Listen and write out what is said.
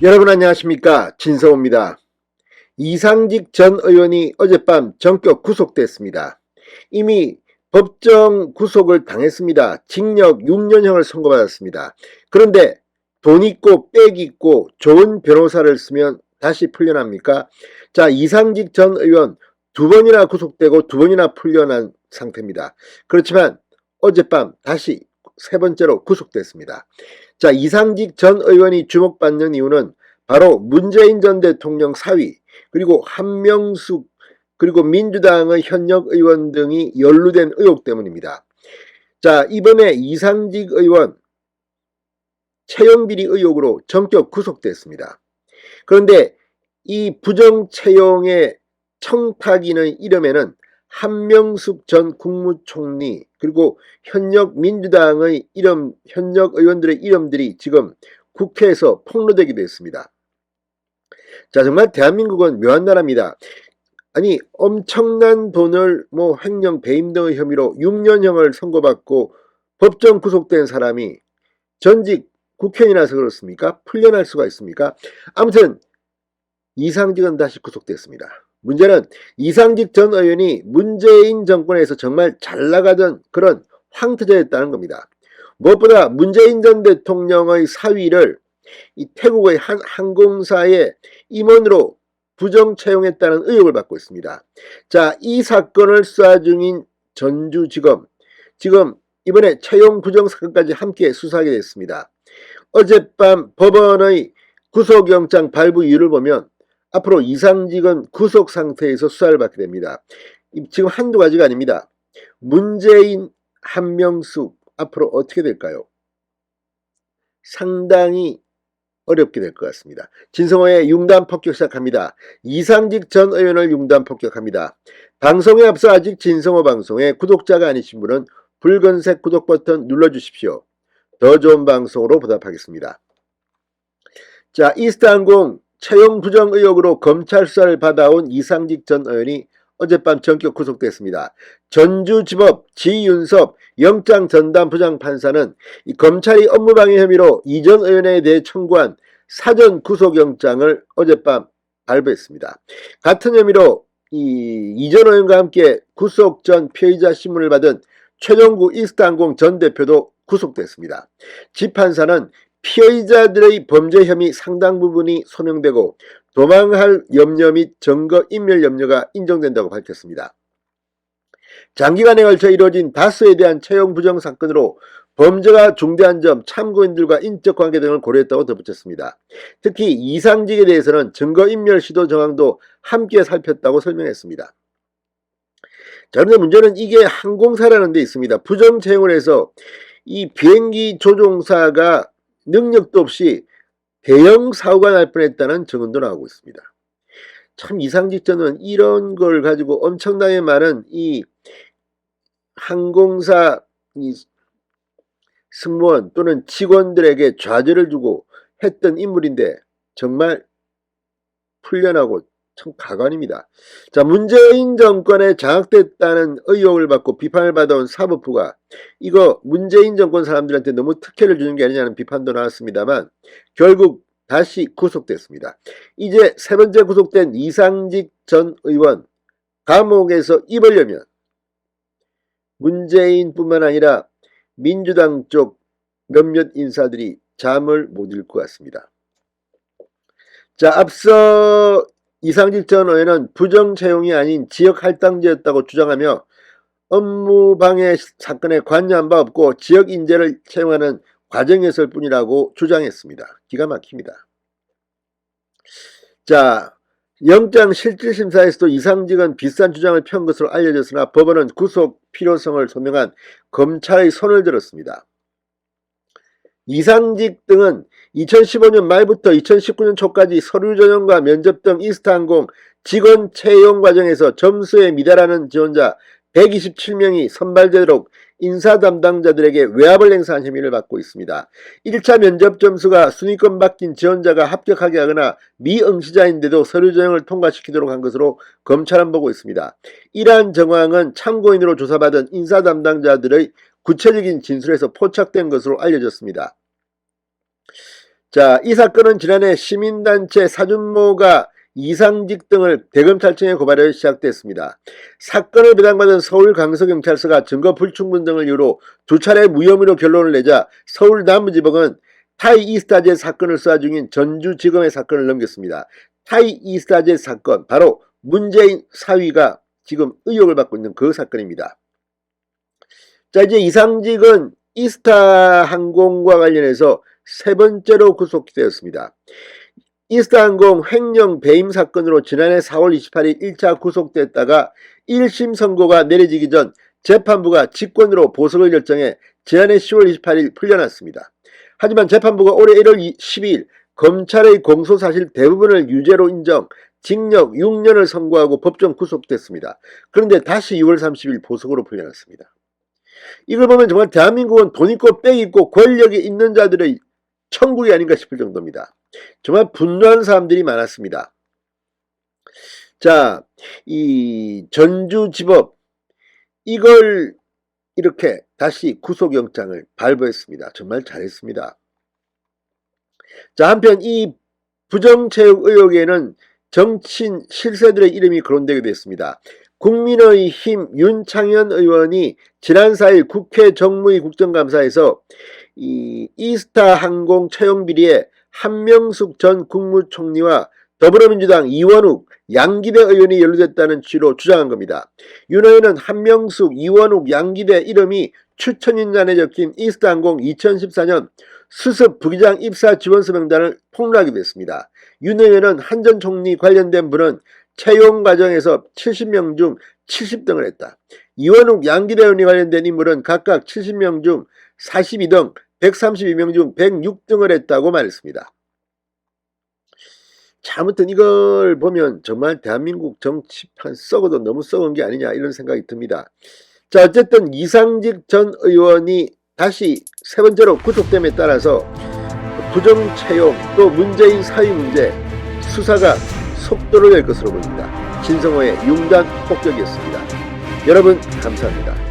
여러분 안녕하십니까, 진성호입니다. 이상직 전 의원이 어젯밤 전격 구속됐습니다. 이미 법정 구속을 당했습니다. 징역 6년형을 선고받았습니다. 그런데 돈 있고 빽 있고 좋은 변호사를 쓰면 다시 풀려납니까? 자, 이상직 전 의원 2번이나 구속되고 2번이나 풀려난 상태입니다. 그렇지만 어젯밤 다시 3번째로 구속됐습니다. 자, 이상직 전 의원이 주목받는 이유는 바로 문재인 전 대통령 사위, 그리고 한명숙, 그리고 민주당의 현역 의원 등이 연루된 의혹 때문입니다. 자, 이번에 이상직 의원 채용비리 의혹으로 전격 구속됐습니다. 그런데 이 부정채용의 청탁인의 이름에는 한명숙 전 국무총리, 그리고 현역 민주당의 현역 의원들의 이름들이 지금 국회에서 폭로되기도 했습니다. 자, 정말 대한민국은 묘한 나라입니다. 아니, 엄청난 돈을 횡령, 배임 등의 혐의로 6년형을 선고받고 법정 구속된 사람이 전직 국회의원이라서 그렇습니까? 풀려날 수가 있습니까? 아무튼 이상직은 다시 구속됐습니다. 문제는 이상직 전 의원이 문재인 정권에서 정말 잘 나가던 그런 황태자였다는 겁니다. 무엇보다 문재인 전 대통령의 사위를 이 태국의 한 항공사의 임원으로 부정 채용했다는 의혹을 받고 있습니다. 자, 이 사건을 수사 중인 전주지검, 지금 이번에 채용 부정 사건까지 함께 수사하게 됐습니다. 어젯밤 법원의 구속영장 발부 이유를 보면 앞으로 이상직은 구속 상태에서 수사를 받게 됩니다. 지금 한두 가지가 아닙니다. 문재인, 한명숙 앞으로 어떻게 될까요? 상당히 어렵게 될 것 같습니다. 진성호의 융단 폭격 시작합니다. 이상직 전 의원을 융단 폭격합니다. 방송에 앞서 아직 진성호 방송에 구독자가 아니신 분은 붉은색 구독 버튼 눌러주십시오. 더 좋은 방송으로 보답하겠습니다. 자, 이스타항공 채용 부정 의혹으로 검찰 수사를 받아온 이상직 전 의원이 어젯밤 전격 구속됐습니다. 전주지법 지윤섭 영장 전담 부장판사는 검찰이 업무방해 혐의로 이전 의원에 대해 청구한 사전 구속영장을 어젯밤 발부했습니다. 같은 혐의로 이전 의원과 함께 구속 전 피의자 신문을 받은 최종구 이스타항공 전 대표도 구속됐습니다. 지판사는 피의자들의 범죄 혐의 상당 부분이 소명되고 도망할 염려 및 증거 인멸 염려가 인정된다고 밝혔습니다. 장기간에 걸쳐 이루어진 다수에 대한 채용 부정 사건으로 범죄가 중대한 점, 참고인들과 인적 관계 등을 고려했다고 덧붙였습니다. 특히 이상직에 대해서는 증거 인멸 시도 정황도 함께 살폈다고 설명했습니다. 자, 그런데 문제는 이게 항공사라는 데 있습니다. 부정 채용을 해서 이 비행기 조종사가 능력도 없이 대형 사고가 날 뻔했다는 증언도 나오고 있습니다. 참 이상직 전은 이런 걸 가지고 엄청나게 많은 이 항공사 승무원 또는 직원들에게 좌절을 주고 했던 인물인데 정말 풀려나고 참 가관입니다. 자, 문재인 정권에 장악됐다는 의혹을 받고 비판을 받아온 사법부가 이거 문재인 정권 사람들한테 너무 특혜를 주는 게 아니냐는 비판도 나왔습니다만 결국 다시 구속됐습니다. 이제 3번째 구속된 이상직 전 의원 감옥에서 입으려면 문재인뿐만 아니라 민주당 쪽 몇몇 인사들이 잠을 못 이룰 것 같습니다. 자, 앞서 이상직 전 의원은 부정 채용이 아닌 지역 할당제였다고 주장하며 업무방해 사건에 관여한 바 없고 지역 인재를 채용하는 과정이었을 뿐이라고 주장했습니다. 기가 막힙니다. 자, 영장 실질심사에서도 이상직은 비슷한 주장을 펴은 것으로 알려졌으나 법원은 구속 필요성을 소명한 검찰의 손을 들었습니다. 이상직 등은 2015년 말부터 2019년 초까지 서류 전형과 면접 등 이스타항공 직원 채용 과정에서 점수에 미달하는 지원자 127명이 선발되도록 인사 담당자들에게 외압을 행사한 혐의를 받고 있습니다. 1차 면접 점수가 순위권 바뀐 지원자가 합격하게 하거나 미응시자인데도 서류 전형을 통과시키도록 한 것으로 검찰은 보고 있습니다. 이러한 정황은 참고인으로 조사받은 인사 담당자들의 구체적인 진술에서 포착된 것으로 알려졌습니다. 자, 이 사건은 지난해 시민단체 사준모가 이상직 등을 대검찰청에 고발해 시작됐습니다. 사건을 배당받은 서울강서경찰서가 증거 불충분 등을 이유로 두 차례 무혐의로 결론을 내자 서울남부지법은 타이 이스타제 사건을 수사 중인 전주지검의 사건을 넘겼습니다. 타이 이스타제 사건, 바로 문재인 사위가 지금 의혹을 받고 있는 그 사건입니다. 자, 이제 이상직은 이스타항공과 관련해서 세 번째로 구속되었습니다. 이스타항공 횡령 배임 사건으로 지난해 4월 28일 1차 구속됐다가 1심 선고가 내려지기 전 재판부가 직권으로 보석을 결정해 지난해 10월 28일 풀려났습니다. 하지만 재판부가 올해 1월 12일 검찰의 공소사실 대부분을 유죄로 인정, 징역 6년을 선고하고 법정 구속됐습니다. 그런데 다시 6월 30일 보석으로 풀려났습니다. 이걸 보면 정말 대한민국은 돈 있고 빽 있고 권력이 있는 자들의 천국이 아닌가 싶을 정도입니다. 정말 분노하는 사람들이 많았습니다. 자, 이 전주지법 이걸 이렇게 다시 구속영장을 발부했습니다. 정말 잘했습니다. 자, 한편 이 부정체육 의혹에는 정치인 실세들의 이름이 거론되게 됐습니다. 국민의힘 윤창현 의원이 지난 4일 국회 정무위 국정감사에서 이 이스타항공 채용 비리에 한명숙 전 국무총리와 더불어민주당 이원욱, 양기대 의원이 연루됐다는 취지로 주장한 겁니다. 윤 의원은 한명숙, 이원욱, 양기대 이름이 추천인단에 적힌 이스타항공 2014년 수습 부기장 입사 지원서 명단을 폭로하기도 했습니다. 윤 의원은 한 전 총리 관련된 분은 채용 과정에서 70명 중 70등을 했다. 이원욱, 양기대 의원이 관련된 인물은 각각 70명 중 42등, 132명 중 106등을 했다고 말했습니다. 자, 아무튼 이걸 보면 정말 대한민국 정치판 썩어도 너무 썩은 게 아니냐 이런 생각이 듭니다. 자, 어쨌든 이상직 전 의원이 다시 세 번째로 구속됨에 따라서 부정채용 또 문재인 사위 문제 수사가 속도를 낼 것으로 보입니다. 진성호의 융단 폭격이었습니다. 여러분 감사합니다.